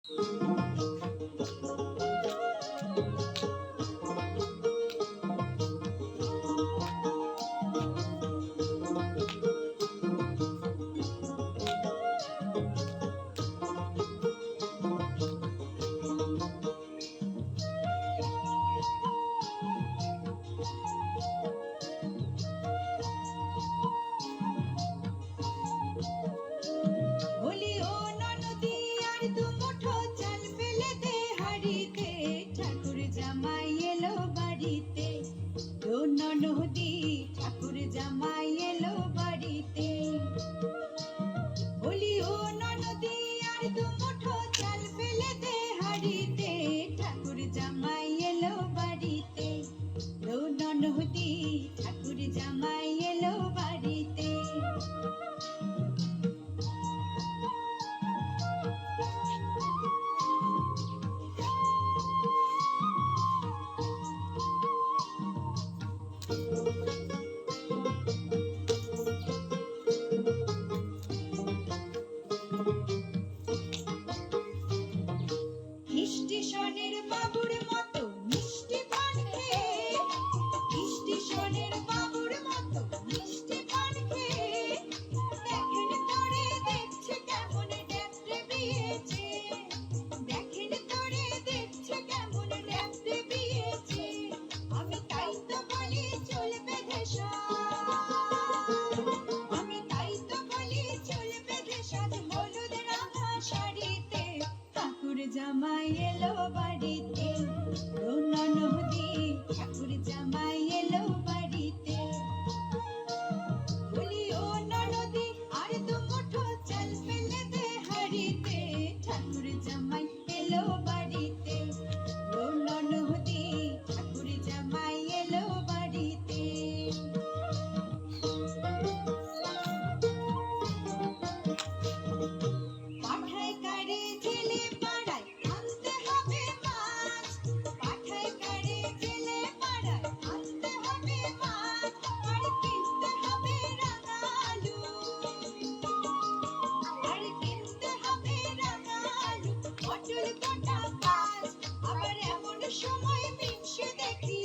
বলি ও ননদি আর দু মুঠো চাল ফেলে দে হাড়িতে, ঠাকুর জামাই এলো বাড়িতে। ও ননদি ঠাকুর জামাই এলো বাড়িতে। বলি ও ননদি আর দু মুঠো চাল ফেলে দে হাড়িতে, ঠাকুর জামাই এলো বাড়িতে। ও ননদি ঠাকুর জামাই এলো বাড়িতে। স্টেশনের বাবুর মতো মিষ্টি পান খেয়ে, স্টেশনের বাবুর মতো মিষ্টি পান খেয়ে, দেখেন তোরে দেখছে কেমন ড্যাপটে বিয়েছে, দেখেন তোরে দেখছে কেমন ড্যাপটে বিয়েছে। আমি তাই তো বলি চুল বেঁধে সাজ, আমি তাই তো বলি চুল বেঁধে সাজ, হলুদ রাঙা শাড়িতে, ঠাকুর জামাই এলো বাড়িতে। ও ননদি ঠাকুর জামাই এলো বাড়িতে। বলি ও ননদি আর দু মুঠো চাল ফেলে দে হাড়িতে, ঠাকুর জামাই এলো বাড়িতে। ও ননদি ঠাকুর জামাই এলো বাড়িতে। পাঠায় কারে জেলে পাড়ায় আনতে হবে মাছ, পাঠায় কারে জেলে পাড়ায় আনতে হবে মাছ, আর কিনতে হবে রাঙা আলু, আর কিনতে হবে রাঙা আলু, পটল কাটা কাজ। আবার এমন সময় মিনসে দেখি,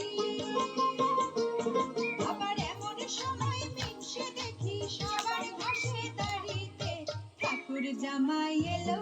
আবার এমন সময় মিনসে দেখি, সবার ঘাসে দাঁড়িতে, ঠাকুর জামাই এলো